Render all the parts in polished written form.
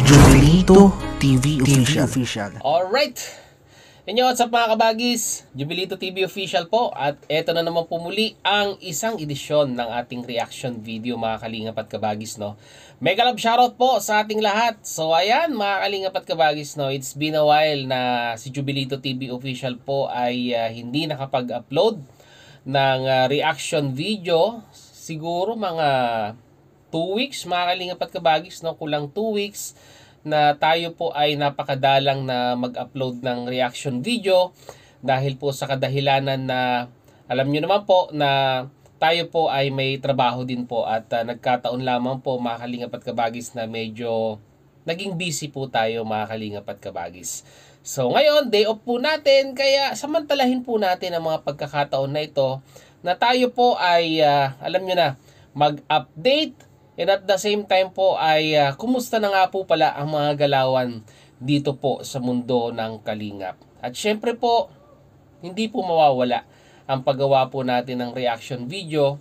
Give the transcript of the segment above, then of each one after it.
Jubilito TV Official. Alright! Inyo, what's up mga kabagis? Jubilito TV Official po, at eto na naman po muli ang isang edisyon ng ating reaction video mga kalingap at kabagis, no? Mega love shoutout po sa ating lahat. So ayan mga kalingap at kabagis, no? It's been a while na si Jubilito TV Official po ay hindi nakapag-upload ng reaction video. Siguro mga 2 weeks mga kalingap at kabagis, no? Kulang 2 weeks na tayo po ay napakadalang na mag-upload ng reaction video dahil po sa kadahilanan na alam nyo naman po na tayo po ay may trabaho din po at nagkataon lamang po mga kalingap at kabagis na medyo naging busy po tayo mga kalingap at kabagis. So ngayon, day off po natin, kaya samantalahin po natin ang mga pagkakataon na ito na tayo po ay alam nyo na, mag-update. And at the same time po ay kumusta na nga po pala ang mga galawan dito po sa mundo ng kalingap. At syempre po, hindi po mawawala ang paggawa po natin ng reaction video.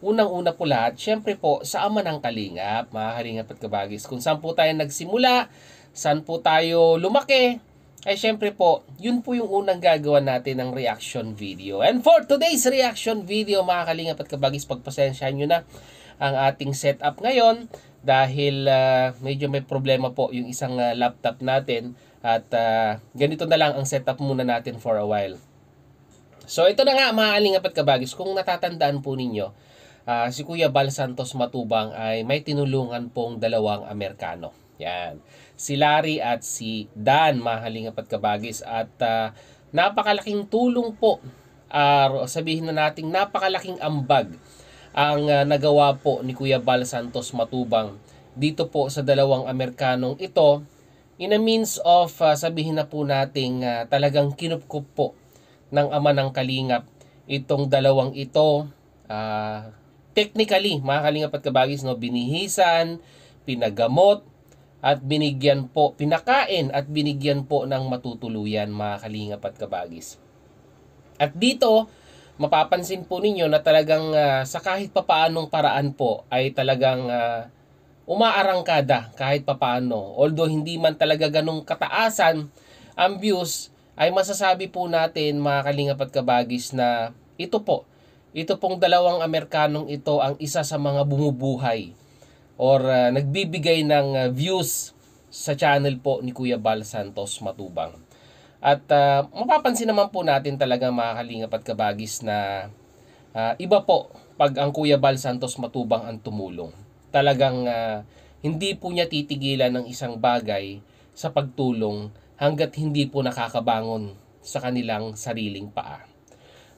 Unang-una po lahat, syempre po sa ama ng kalingap, mga kalingap at kabagis. Kung saan po tayo nagsimula, saan po tayo lumaki, ay syempre po, yun po yung unang gagawa natin ng reaction video. And for today's reaction video, mga kalingap at kabagis, pagpasensyahan nyo na ang ating setup ngayon dahil medyo may problema po yung isang laptop natin at ganito na lang ang setup muna natin for a while. So ito na nga mga kalingap at kabagis, kung natatandaan po ninyo, si Kuya Bal Santos Matubang ay may tinulungan pong dalawang Amerikano. Yan. Si Larry at si Dan, mga kalingap at kabagis, at napakalaking tulong po, sabihin na natin napakalaking ambag ang nagawa po ni Kuya Bal Santos Matubang dito po sa dalawang Amerikanong ito in a means of sabihin na po nating talagang kinupkup po ng ama ng kalingap itong dalawang ito. Technically mga kalingap at kabagis, no, binihisan, pinagamot at binigyan po, pinakain at binigyan po ng matutuluyan mga kalingap at kabagis. At dito mapapansin po ninyo na talagang sa kahit papaanong paraan po ay talagang umaarangkada kahit papaano. Although hindi man talaga ganong kataasan ang views, ay masasabi po natin mga kalingap at kabagis na ito pong dalawang Amerikanong ito ang isa sa mga bumubuhay or nagbibigay ng views sa channel po ni Kuya Bal Santos Matubang. At mapapansin naman po natin talaga mga kalingap at kabagis na iba po pag ang Kuya Bal Santos Matubang ang tumulong. Talagang hindi po niya titigilan ng isang bagay sa pagtulong hanggat hindi po nakakabangon sa kanilang sariling paa.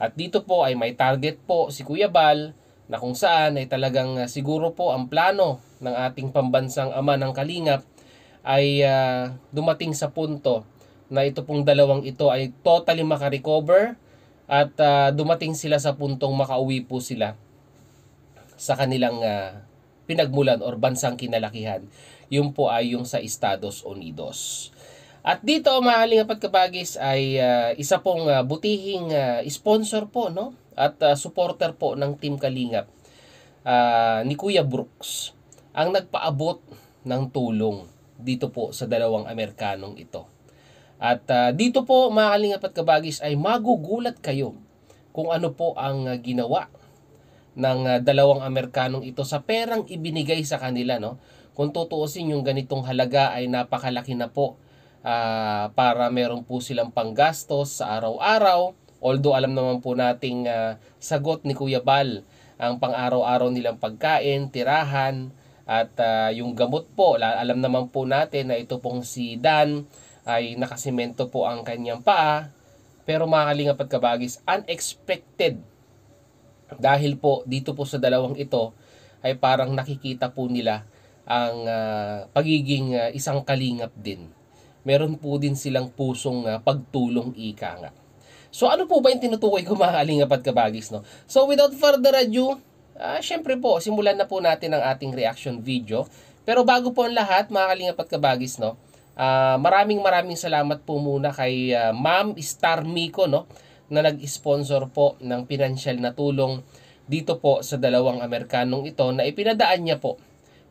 At dito po ay may target po si Kuya Bal na kung saan ay talagang siguro po ang plano ng ating pambansang ama ng kalingap ay dumating sa punto na ito pong dalawang ito ay totally makarecover at dumating sila sa puntong makauwi po sila sa kanilang pinagmulan or bansang kinalakihan. Yun po ay yung sa Estados Unidos. At dito mga kalingap at kabagis ay isa pong butihing sponsor po, no? At supporter po ng Team Kalingap ni Kuya Brooks ang nagpaabot ng tulong dito po sa dalawang Amerikanong ito. At dito po mga kalingap at kabagis ay magugulat kayo kung ano po ang ginawa ng dalawang Amerikanong ito sa perang ibinigay sa kanila, no? Kung tutuusin yung ganitong halaga ay napakalaki na po para meron po silang panggastos sa araw-araw. Although alam naman po nating sagot ni Kuya Bal ang pang-araw-araw nilang pagkain, tirahan at yung gamot po. Alam naman po natin na ito pong si Dan ay nakasimento po ang kanyang paa. Pero mga kalingap at kabagis, unexpected. Dahil po dito po sa dalawang ito ay parang nakikita po nila ang pagiging isang kalingap din. Meron po din silang pusong pagtulong ika nga. So ano po ba yung tinutukoy ko mga kalingap at kabagis, no? So without further ado, syempre po simulan na po natin ang ating reaction video. Pero bago po ang lahat mga kalingap at kabagis, no? Maraming salamat po muna kay Ma'am Star Miko, no, na nag-sponsor po ng financial na tulong dito po sa dalawang Amerikanong ito na ipinadaan niya po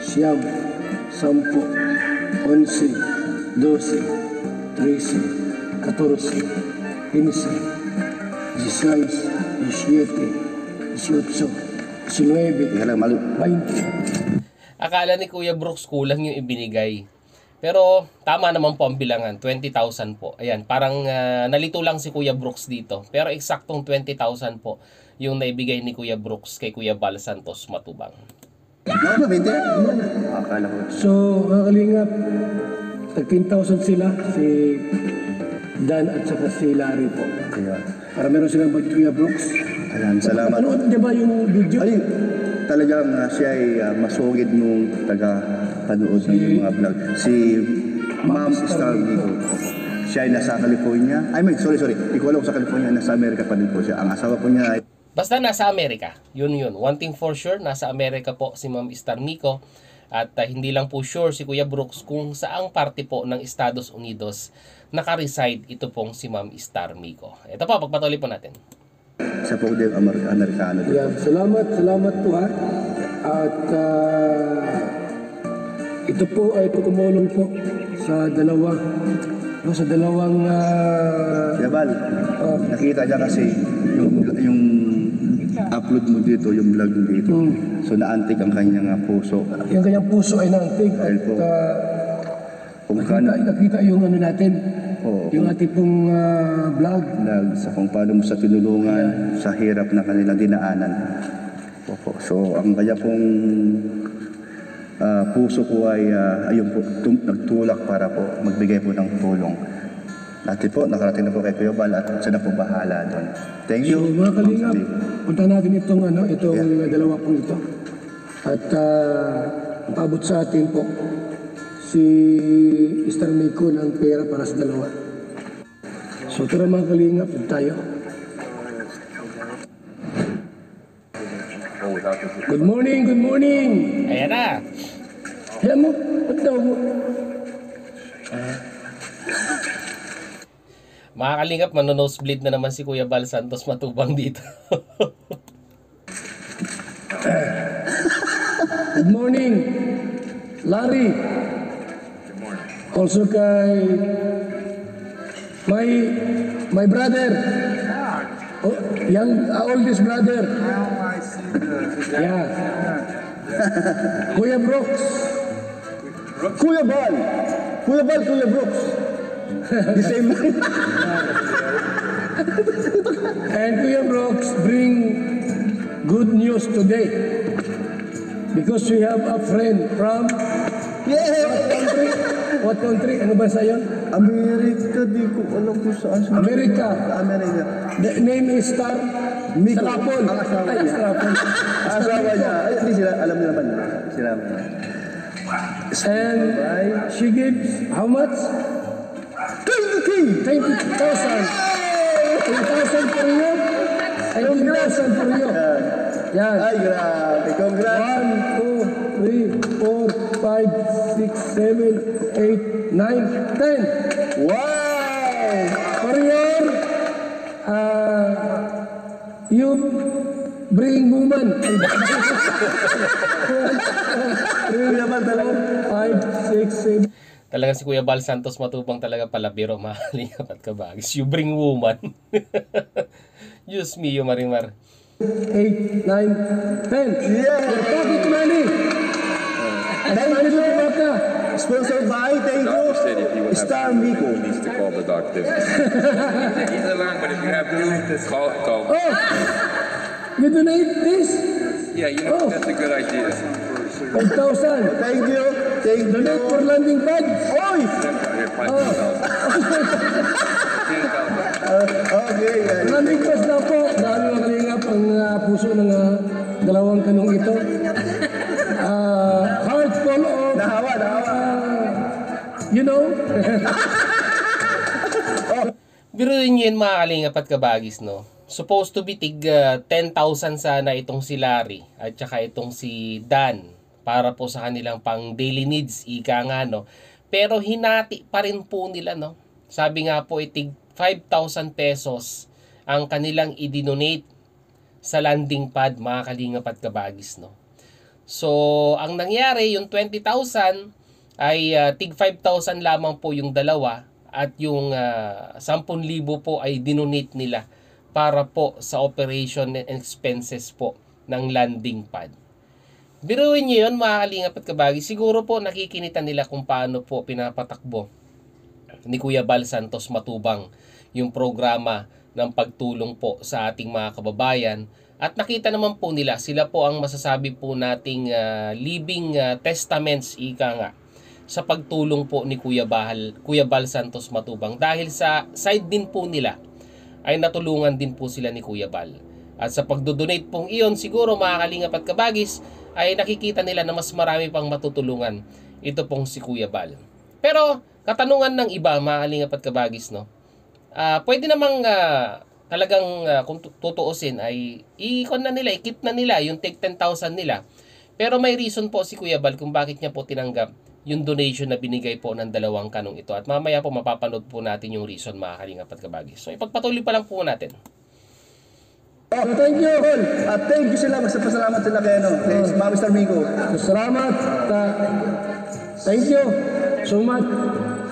siyam, 10, 11, 12, 13, 14, 15, 16, 17, 18, 19, Kaya lang, 20. Akala ni Kuya Brooks kulang yung ibinigay. Pero tama naman po ang bilangan, 20,000 po. Ayan, parang nalito lang si Kuya Brooks dito. Pero eksaktong 20,000 po yung naibigay ni Kuya Brooks kay Kuya Bal Santos Matubang. no, 20. Akala ko. So, mga kalingap, tag-10,000 sila, si Dan at saka si Larry po. Kaya, Para meron silang budget, Kuya Brooks. ayan, salamat. Ano, di ba yung video? Ay, talagang siya ay masugid nung taga-panood ng mga vlog. Si Ma'am Star Nico. Siya ay nasa California. Sorry. Hindi ko alam kung sa California, nasa Amerika pa din po siya. Ang asawa po niya ay Basta nasa Amerika. Yun. One thing for sure, nasa Amerika po si Ma'am Star Mico. At hindi lang po sure si Kuya Brooks kung saang parte po ng Estados Unidos naka-reside ito pong si Ma'am Star Mico. Ito po, pagpatuloy po natin. sa po din Amerikano. Yeah, salamat po ha. At ito po ay tumulong po sa dalawang Kaya Bal, nakita niya kasi yung upload mo dito, yung vlog mo dito. So naantig ang kanyang puso. yung kanyang puso ay naantig at Dahil po, kung kano, nakita yung ano natin, Oo. yung ating pong vlog. sa kung paano mo sa tinulungan, sa hirap na kanilang dinaanan. Opo. So ang kanya pong puso ko ay ayun po, nagtulak para po magbigay po ng tulong. Dati po, nakarating na po kay Kuya Bal at siya na po bahala doon. Thank you. So mga kalingap, punta natin itong dalawa pong ito. At paabot sa atin po si Star Mico ng pera para sa dalawa. So tara mga kalingap, tayo. Good morning, good morning! Ayan na. Ayan mo, ba't daw mo? Mga kalingap, mano-nosebleed na naman si Kuya Bal Santos Matubang dito. Good morning, Larry. Also kay my brother. Oh, oldest brother. Yeah. Kuya Brooks. Kuya Bal! Kuya Brooks! The same And Kuya Brooks bring good news today. Because we have a friend from what country? What country? Ano ba sa yun? Amerika, di ko alam kung saan siya. Amerika. Amerika. The name is Star Miko. Strapon. Ang asawa Ay, niya. Strapon. Asawa niya. Ay, hindi sila, alam nila ba niya? Sila. And she gives how much? 20,000. 20,000 for you. 20,000 for you. Yan. Ay, grabe. Congrats. 1, 2, 3, 4, 5, 6, 7, 8, 9, 10. Wow! For your, you bring woman. Kuya Bal, talaga. 5, 6, 7. Talaga si Kuya Bal Santos Matubang talaga pala biro, mahalingap at kabagis. You bring woman. Diyos mio, Marimar. 8, 9, 10. Yeah! Your pocket money. Thank you, sir. Baka. Sponsored by, thank Doctor said you, if he would have Star to, Miko. he needs to call the doctor. He's alone, but if you have to, call. Oh, you donate this? Yeah, you know, that's a good idea. 5,000. Thank you. Thank you. Donate for landing pad. Oy! Here, 5,000. Okay, guys. Landing pad na po. Dahil mga kalingap ang puso ng dalawang kanong ito. Heart full of, Nahawa. you know, Biruin nyo yun, mga kalingap at kabagis, no? Supposed to be tig 10,000 sana itong si Larry at saka itong si Dan para po sa kanilang pang daily needs, ika nga, no? Pero hinati pa rin po nila, no? Sabi nga po, itig 5,000 pesos ang kanilang i-donate sa landing pad, mga kalingap at kabagis, no? So, ang nangyari, yung 20,000 ay tig 5,000 lamang po yung dalawa at yung 10,000 po ay dinonate nila para po sa operation and expenses po ng landing pad. Biruin nyo yun, mga kalingap at kabagi. Siguro po nakikinitan nila kung paano po pinapatakbo ni Kuya Bal Santos Matubang yung programa ng pagtulong po sa ating mga kababayan. At nakita naman po nila, sila po ang masasabi po nating living testaments, ika nga, sa pagtulong po ni Kuya Bal Santos Matubang. Dahil sa side din po nila, ay natulungan din po sila ni Kuya Bal. At sa pagdodonate pong iyon, siguro mga kalingap at kabagis, ay nakikita nila na mas marami pang matutulungan ito pong si Kuya Bal. Pero katanungan ng iba, mga kalingap at kabagis, no? Pwede namang talagang kung tutuusin ay i-kon na nila, i-keep na nila yung take 10,000 nila. Pero may reason po si Kuya Bal kung bakit niya po tinanggap yung donation na binigay po ng dalawang kanong ito. At mamaya po mapapanood po natin yung reason, mga kalingap at kabagis. So ipagpatuloy pa lang po natin. Oh, thank you, Hol. At thank you sila. Pasalamat sila kay Mami Star Miko. salamat. Thank you so much.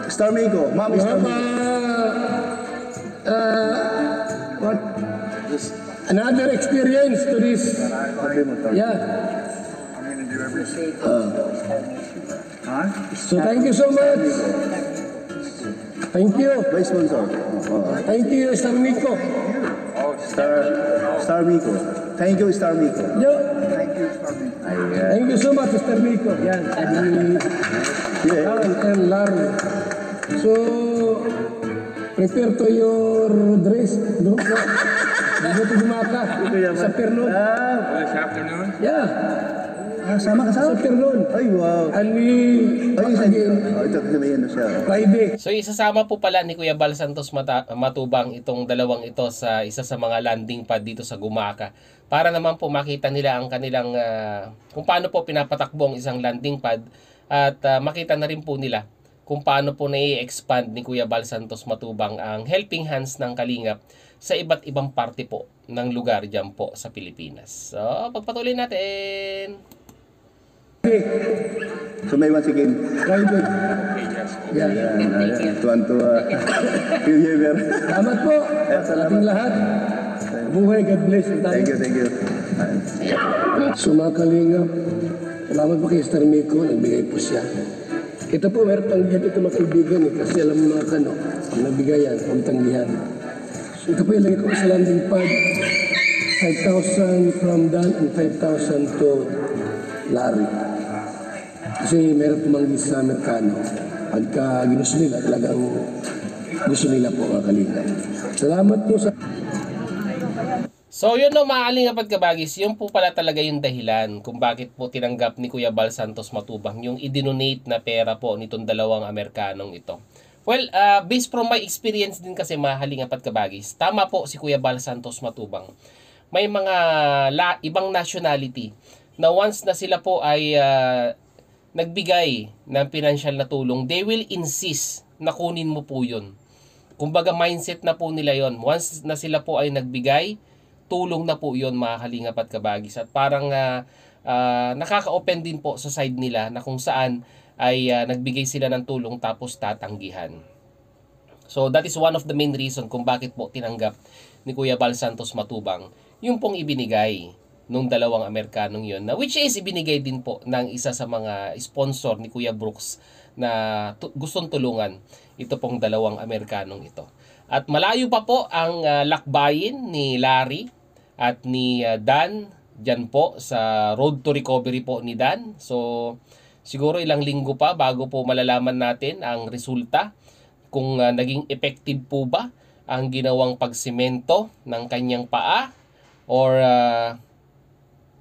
Star Miko. Mami You Star have Miko. what? Another experience to this. Yeah. So thank you so much. Thank you. By sponsor. Thank you, Star Miko. Star Miko. Thank you, Star Miko. Yo. Thank you so much, Star Miko. Yan. And Larry. So, prepare to your dress. No? Bago to gumaka. Sa Pernon. This afternoon? Yeah. Sama ka Sa Pernon. Ay, wow. And we again Ito may ano siya. Friday. So isasama po pala ni Kuya Bal Santos Matubang itong dalawang ito sa isa sa mga landing pad dito sa Gumaka. Para naman po makita nila ang kanilang kung paano po pinapatakbo ang isang landing pad at makita na rin po nila kung paano po na-expand ni Kuya Bal Santos Matubang ang helping hands ng Kalingap sa iba't ibang parte po ng lugar dyan po sa Pilipinas. So pagpatuloy natin. So may once again. Friday. Yeah. Tuwan-tuwa. Salamat po sa ating lahat. Buhay, God bless. Thank you. So mga kalingap, salamat po kay Star Miko, nagbigay po siya. Ito po, meron tanggihan ito mga kaibigan kasi alam mo mga kano, ang nabigayan, ang tanggihan. Ito po ilagay ko sa landing pad. 5,000 from Dan and 5,000 to Larry. Kasi meron tumanggi sa Amerikano. Pagka ginusto nila, talagang gusto nila po mga Kalingap. Salamat po sa... So yun no, mga Kalingap at Kabagis, yun po pala talaga yung dahilan kung bakit po tinanggap ni Kuya Bal Santos Matubang yung idinonate na pera po nitong dalawang Amerikanong ito. Well, based from my experience din kasi mga Kalingap at Kabagis, tama po si Kuya Bal Santos Matubang. May mga ibang nationality na once na sila po ay nagbigay ng financial na tulong, they will insist na kunin mo po yun. Kumbaga mindset na po nila yon. Once na sila po ay nagbigay, tulong na po yon mga Kalingap at Kabagis. At parang nakaka-open din po sa side nila na kung saan ay nagbigay sila ng tulong tapos tatanggihan. So that is one of the main reason kung bakit po tinanggap ni Kuya Bal Santos Matubang yung pong ibinigay nung dalawang Amerikanong yun, na which is ibinigay din po ng isa sa mga sponsor ni Kuya Brooks na gustong tulungan ito pong dalawang Amerikanong ito. At malayo pa po ang lakbayin ni Larry at ni Dan dyan po sa road to recovery po ni Dan. So siguro ilang linggo pa bago po malalaman natin ang resulta kung naging effective po ba ang ginawang pagsimento ng kanyang paa or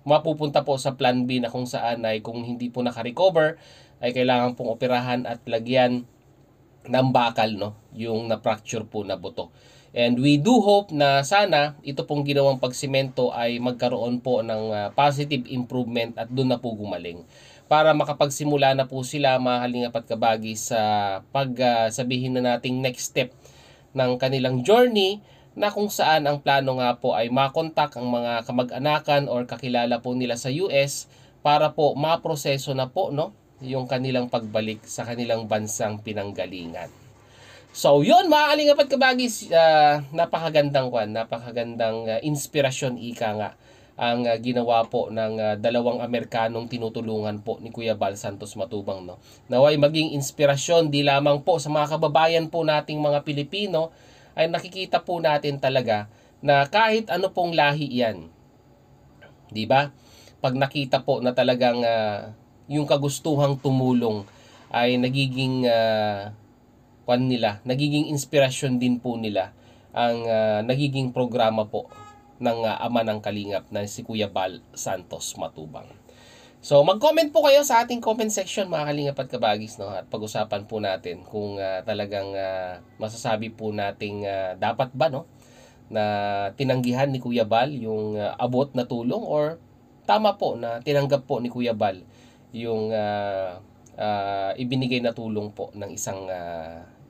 mapupunta po sa plan B na kung saan ay kung hindi po naka-recover ay kailangan pong operahan at lagyan ng bakal, no, yung na-fracture po na buto. And we do hope na sana ito pong ginawang pagsimento ay magkaroon po ng positive improvement at doon na po gumaling. Para makapagsimula na po sila mga Kalingap at Kabagis sa sabihin na nating next step ng kanilang journey, na kung saan ang plano nga po ay makontak ang mga kamag-anakan or kakilala po nila sa US para po maproseso na po, no, yung kanilang pagbalik sa kanilang bansang pinanggalingan. So yun mga Kalingap at Kabagis, napakagandang inspirasyon ika nga ang ginawa po ng dalawang Amerikanong tinutulungan po ni Kuya Bal Santos Matubang, no. Naway maging inspirasyon di lamang po sa mga kababayan po nating mga Pilipino, ay nakikita po natin talaga na kahit ano pong lahi yan, di ba? Pag nakita po na talagang yung kagustuhang tumulong ay nagiging nagiging inspirasyon din po nila ang nagiging programa po ng ama ng Kalingap na si Kuya Bal Santos Matubang. So mag-comment po kayo sa ating comment section mga Kalingap at Kabagis, no, at pag-usapan po natin kung talagang masasabi po nating dapat ba, no, na tinanggihan ni Kuya Bal yung abot na tulong, or tama po na tinanggap po ni Kuya Bal yung ibinigay na tulong po ng isang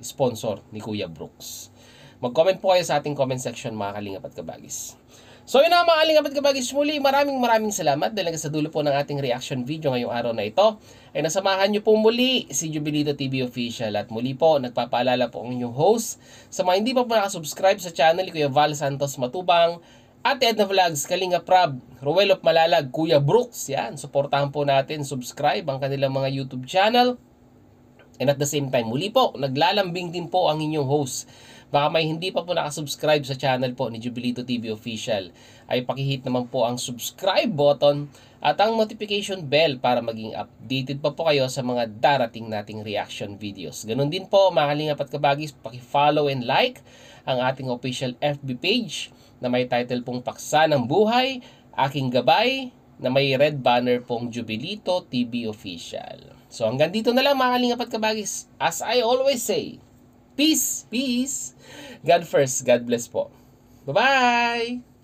sponsor ni Kuya Brooks. Mag-comment po kayo sa ating comment section mga Kalingap at Kabagis. So yun na mga Kalingap at Kabagis, muli maraming salamat dahil sa dulo po ng ating reaction video ngayong araw na ito ay nasamahan nyo po muli si Jubilito TV Official. At muli po nagpapaalala po ang inyong host sa mga hindi pa po nakasubscribe sa channel ni Kuya Bal Santos Matubang, Ate Edna Vlogs, Kalinga Prab, Roel of Malalag, Kuya Brooks. Yan, suportahan po natin, subscribe ang kanilang mga YouTube channel. And at the same time, muli po, naglalambing din po ang inyong host. Baka may hindi pa po nakasubscribe sa channel po ni Jubilito TV Official, ay pakihit naman po ang subscribe button at ang notification bell para maging updated pa po kayo sa mga darating nating reaction videos. Ganun din po mga Kalingap at Kabagis, paki-follow and like ang ating official FB page na may title pong Paksa ng Buhay, Aking Gabay, na may red banner pong Jubilito TV Official. So hanggang dito na lang mga Kalingap at Kabagis. As I always say, peace, peace. God first, God bless po. Bye-bye!